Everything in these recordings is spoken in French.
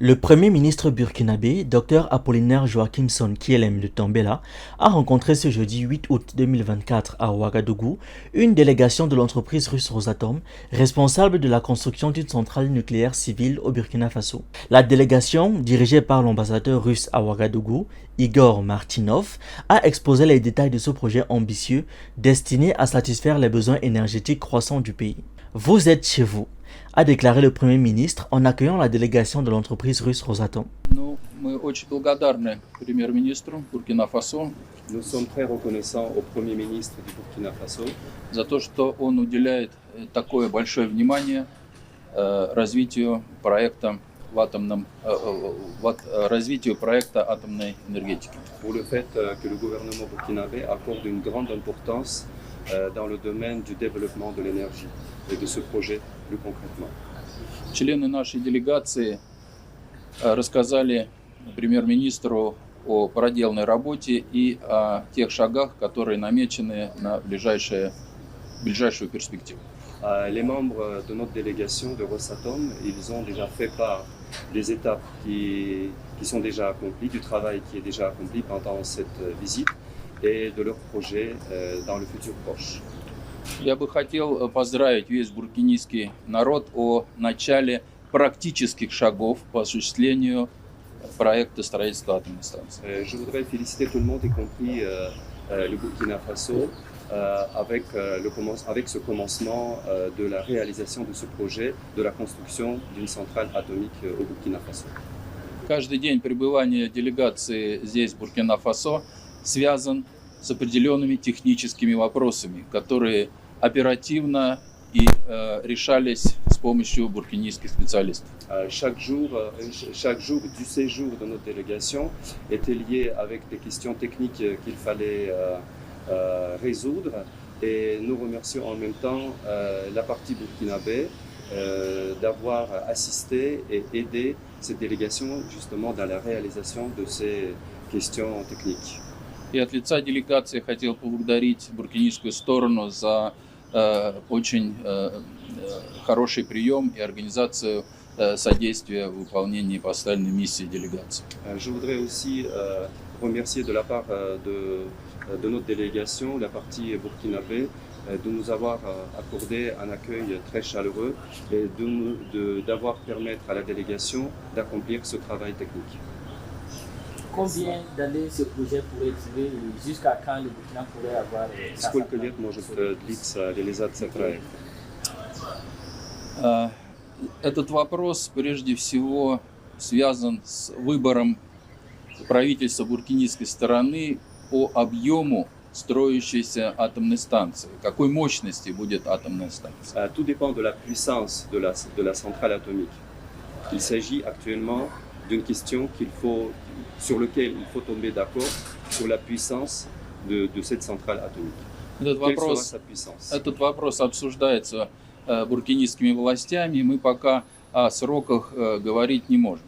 Le Premier ministre burkinabé, Dr Apollinaire Joachimson Kielem de Tambela, a rencontré ce jeudi 8 août 2024 à Ouagadougou une délégation de l'entreprise russe Rosatom, responsable de la construction d'une centrale nucléaire civile au Burkina Faso. La délégation, dirigée par l'ambassadeur russe à Ouagadougou, Igor Martinov, a exposé les détails de ce projet ambitieux destiné à satisfaire les besoins énergétiques croissants du pays. Vous êtes chez vous, a déclaré le Premier ministre en accueillant la délégation de l'entreprise russe Rosatom. Мы очень благодарны премьер-министру Буркина-Фасо. Nous sommes très reconnaissants au Premier ministre du Burkina Faso за то, что он уделяет такое большое внимание развитию проекта развитию проекта атомной энергетики. pour le fait que le gouvernement burkinabé accorde une grande importance dans le domaine du développement de l'énergie et de ce projet plus concrètement. Члены нашей делегации рассказали премьер-министру о проделанной работе и о тех шагах, которые намечены на ближайшую перспективу. Les membres de notre délégation de Rosatom, ils ont déjà fait part des étapes qui sont déjà accomplies, du travail qui est déjà accompli pendant cette visite et de leurs projets dans le futur proche. Я бы хотел поздравить весь буркинийский народ о начале практических шагов по осуществлению проекта строительства атомной станции. Je voudrais féliciter tout le monde, y compris le Burkina Faso, avec ce commencement de la réalisation de ce projet, de la construction d'une centrale atomique au Burkina Faso. Каждый день пребывания делегации здесь, в Буркина-Фасо, связан с определенными техническими вопросами, которые оперативно и решались с помощью буркинийских специалистов. Chaque jour du séjour de notre délégation était lié avec des questions techniques qu'il fallait résoudre, et nous remercions en même temps la partie burkinabé d'avoir assisté et aidé cette délégation justement dans la réalisation de ces questions techniques. И от лица делегации хотел поблагодарить буркинийскую сторону за очень хороший прием и организацию содействия в выполнении поставленной миссии делегации. Je voudrais aussi remercier de la part de notre délégation, la partie burkinabé, de nous avoir accordé un accueil très chaleureux et d'avoir permettre à la délégation d'accomplir ce travail technique. Combien d'années ce projet pourrait durer jusqu'à quand le Burkina pourrait avoir Сколько лет может длиться реализация проекта? Этот вопрос прежде всего связан с выбором правительства буркинийской стороны по объему строящейся атомной станции. Какой мощности будет атомная станция? Tout dépend de la puissance de la centrale atomique. Il s'agit actuellement d'une question sur laquelle il faut tomber d'accord sur la puissance de cette centrale atomique. Quelle sera sa puissance? Этот вопрос обсуждается буркинийскими властями, мы пока о сроках говорить не можем.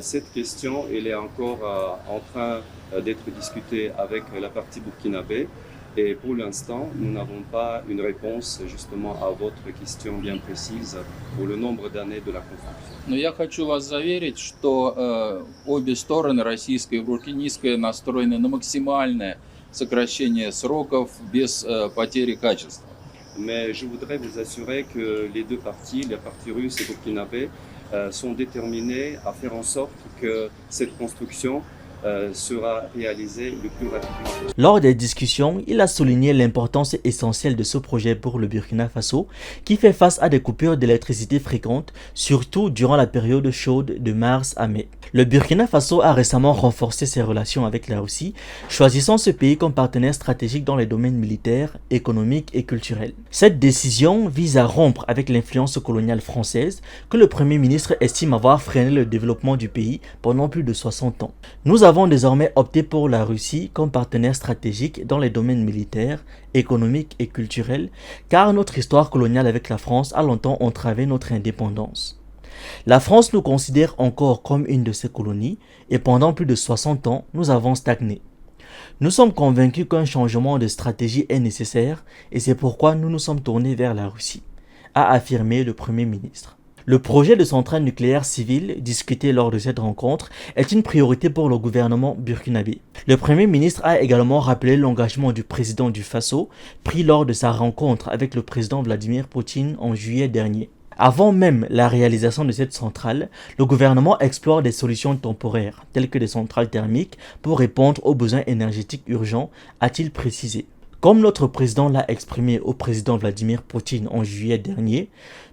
Cette question elle est encore en train d'être discutée avec la partie burkinabé, et pour l'instant, nous n'avons pas une réponse justement à votre question bien précise pour le nombre d'années de la construction. Но я хочу вас заверить, что обе стороны, российская и буркинийская, настроены на максимальное сокращение сроков без потери качества. Mais je voudrais vous assurer que les deux parties, la partie russe et burkinabé, sont déterminées à faire en sorte que cette construction sera réalisée le plus rapidement possible. Lors des discussions, il a souligné l'importance essentielle de ce projet pour le Burkina Faso, qui fait face à des coupures d'électricité fréquentes, surtout durant la période chaude de mars à mai. Le Burkina Faso a récemment renforcé ses relations avec la Russie, choisissant ce pays comme partenaire stratégique dans les domaines militaires, économiques et culturels. Cette décision vise à rompre avec l'influence coloniale française que le Premier ministre estime avoir freiné le développement du pays pendant plus de 60 ans. Nous avons désormais opté pour la Russie comme partenaire stratégique dans les domaines militaires, économiques et culturels, car notre histoire coloniale avec la France a longtemps entravé notre indépendance. La France nous considère encore comme une de ses colonies et pendant plus de 60 ans, nous avons stagné. Nous sommes convaincus qu'un changement de stratégie est nécessaire et c'est pourquoi nous nous sommes tournés vers la Russie, a affirmé le Premier ministre. Le projet de centrale nucléaire civile discuté lors de cette rencontre est une priorité pour le gouvernement burkinabé. Le Premier ministre a également rappelé l'engagement du président du Faso pris lors de sa rencontre avec le président Vladimir Poutine en juillet dernier. Avant même la réalisation de cette centrale, le gouvernement explore des solutions temporaires, telles que des centrales thermiques, pour répondre aux besoins énergétiques urgents, a-t-il précisé. Comme notre président l'a exprimé au président Vladimir Poutine en juillet dernier,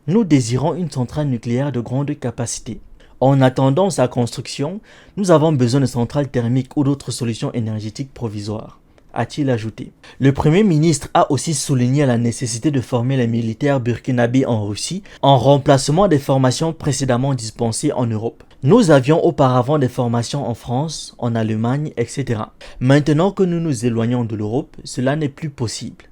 nous désirons une centrale nucléaire de grande capacité. En attendant sa construction, nous avons besoin de centrales thermiques ou d'autres solutions énergétiques provisoires, a-t-il ajouté. Le Premier ministre a aussi souligné la nécessité de former les militaires burkinabés en Russie en remplacement des formations précédemment dispensées en Europe. Nous avions auparavant des formations en France, en Allemagne, etc. Maintenant que nous nous éloignons de l'Europe, cela n'est plus possible.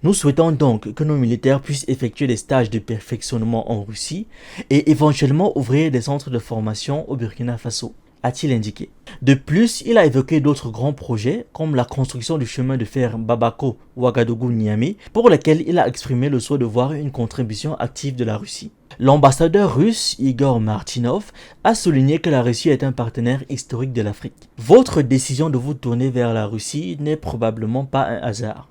Nous souhaitons donc que nos militaires puissent effectuer des stages de perfectionnement en Russie et éventuellement ouvrir des centres de formation au Burkina Faso, a-t-il indiqué. De plus, il a évoqué d'autres grands projets comme la construction du chemin de fer Bamako-Ouagadougou-Niamey pour lequel il a exprimé le souhait de voir une contribution active de la Russie. L'ambassadeur russe Igor Martynov a souligné que la Russie est un partenaire historique de l'Afrique. Votre décision de vous tourner vers la Russie n'est probablement pas un hasard,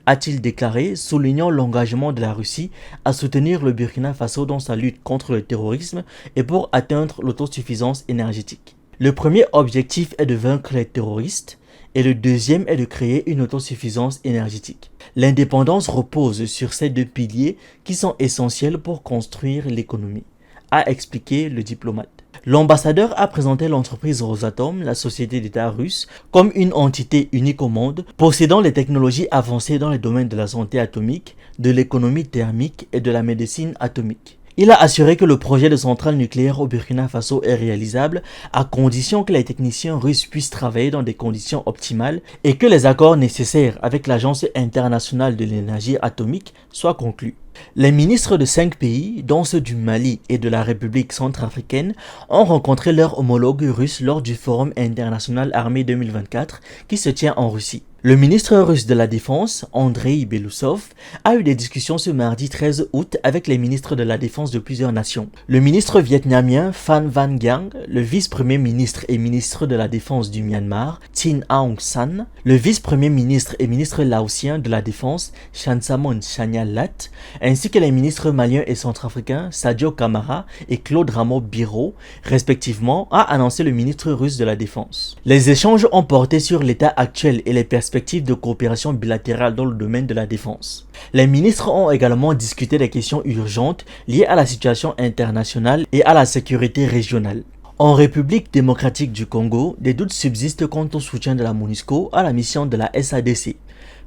a-t-il déclaré, soulignant l'engagement de la Russie à soutenir le Burkina Faso dans sa lutte contre le terrorisme et pour atteindre l'autosuffisance énergétique. Le premier objectif est de vaincre les terroristes et le deuxième est de créer une autosuffisance énergétique. L'indépendance repose sur ces deux piliers qui sont essentiels pour construire l'économie, a expliqué le diplomate. L'ambassadeur a présenté l'entreprise Rosatom, la société d'État russe, comme une entité unique au monde, possédant les technologies avancées dans les domaines de la santé atomique, de l'économie thermique et de la médecine atomique. Il a assuré que le projet de centrale nucléaire au Burkina Faso est réalisable à condition que les techniciens russes puissent travailler dans des conditions optimales et que les accords nécessaires avec l'Agence internationale de l'énergie atomique soient conclus. Les ministres de 5 pays, dont ceux du Mali et de la République centrafricaine, ont rencontré leurs homologues russes lors du Forum international armée 2024 qui se tient en Russie. Le ministre russe de la Défense, Andrei Belousov, a eu des discussions ce mardi 13 août avec les ministres de la Défense de plusieurs nations. Le ministre vietnamien Phan Van Giang, le vice-premier ministre et ministre de la Défense du Myanmar, Tin Aung San, le vice-premier ministre et ministre laotien de la Défense, Chansamon Chagnalat, ainsi que les ministres maliens et centrafricains Sadio Camara et Claude Ramo Biro, respectivement, a annoncé le ministre russe de la Défense. Les échanges ont porté sur l'état actuel et les perspectives de coopération bilatérale dans le domaine de la défense. Les ministres ont également discuté des questions urgentes liées à la situation internationale et à la sécurité régionale. En République démocratique du Congo, des doutes subsistent quant au soutien de la MONUSCO à la mission de la SADC,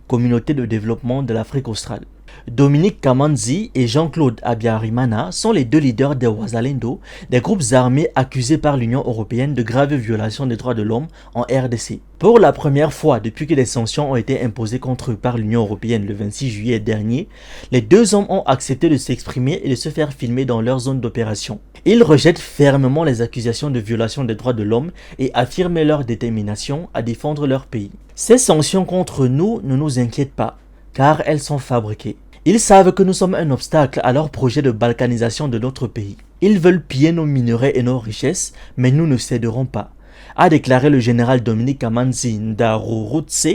Communauté de développement de l'Afrique australe. Dominique Kamanzi et Jean-Claude Abiyarimana sont les deux leaders des Wazalendo, des groupes armés accusés par l'Union européenne de graves violations des droits de l'homme en RDC. Pour la première fois depuis que des sanctions ont été imposées contre eux par l'Union européenne le 26 juillet dernier, les deux hommes ont accepté de s'exprimer et de se faire filmer dans leur zone d'opération. Ils rejettent fermement les accusations de violation des droits de l'homme et affirment leur détermination à défendre leur pays. Ces sanctions contre nous ne nous inquiètent pas, car elles sont fabriquées. Ils savent que nous sommes un obstacle à leur projet de balkanisation de notre pays. Ils veulent piller nos minerais et nos richesses, mais nous ne céderons pas, a déclaré le général Dominique Kamanzi Ndarurutse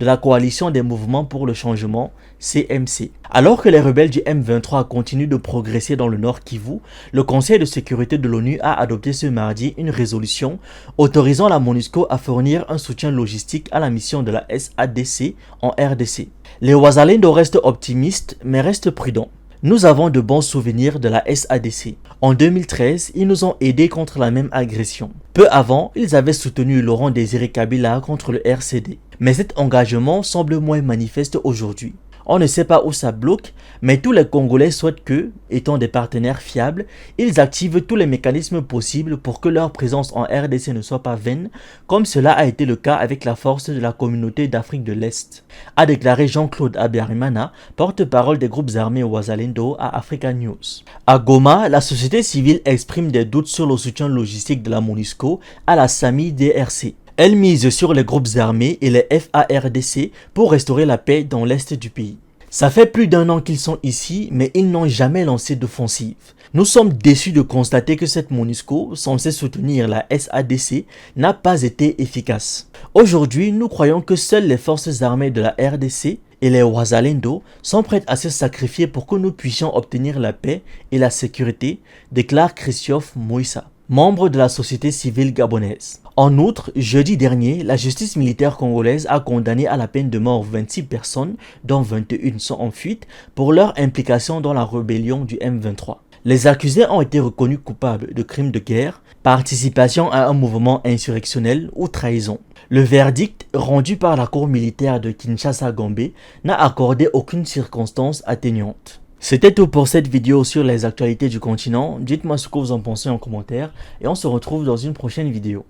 de la coalition des mouvements pour le changement, CMC. Alors que les rebelles du M23 continuent de progresser dans le Nord Kivu, le Conseil de sécurité de l'ONU a adopté ce mardi une résolution autorisant la MONUSCO à fournir un soutien logistique à la mission de la SADC en RDC. Les Wazalendo restent optimistes mais restent prudents. Nous avons de bons souvenirs de la SADC. En 2013, ils nous ont aidés contre la même agression. Peu avant, ils avaient soutenu Laurent Désiré Kabila contre le RCD. Mais cet engagement semble moins manifeste aujourd'hui. On ne sait pas où ça bloque, mais tous les Congolais souhaitent que, étant des partenaires fiables, ils activent tous les mécanismes possibles pour que leur présence en RDC ne soit pas vaine, comme cela a été le cas avec la force de la communauté d'Afrique de l'Est, a déclaré Jean-Claude Abiyarimana, porte-parole des groupes armés Wazalendo à Africa News. À Goma, la société civile exprime des doutes sur le soutien logistique de la MONUSCO à la SAMI-DRC. Elle mise sur les groupes armés et les FARDC pour restaurer la paix dans l'est du pays. Ça fait plus d'1 an qu'ils sont ici, mais ils n'ont jamais lancé d'offensive. Nous sommes déçus de constater que cette MONUSCO, censée soutenir la SADC, n'a pas été efficace. Aujourd'hui, nous croyons que seules les forces armées de la RDC et les Wazalendo sont prêtes à se sacrifier pour que nous puissions obtenir la paix et la sécurité, déclare Christophe Moïsa, membre de la société civile gabonaise. En outre, jeudi dernier, la justice militaire congolaise a condamné à la peine de mort 26 personnes, dont 21 sont en fuite, pour leur implication dans la rébellion du M23. Les accusés ont été reconnus coupables de crimes de guerre, participation à un mouvement insurrectionnel ou trahison. Le verdict, rendu par la cour militaire de Kinshasa-Gombe, n'a accordé aucune circonstance atténuante. C'était tout pour cette vidéo sur les actualités du continent. Dites-moi ce que vous en pensez en commentaire et on se retrouve dans une prochaine vidéo.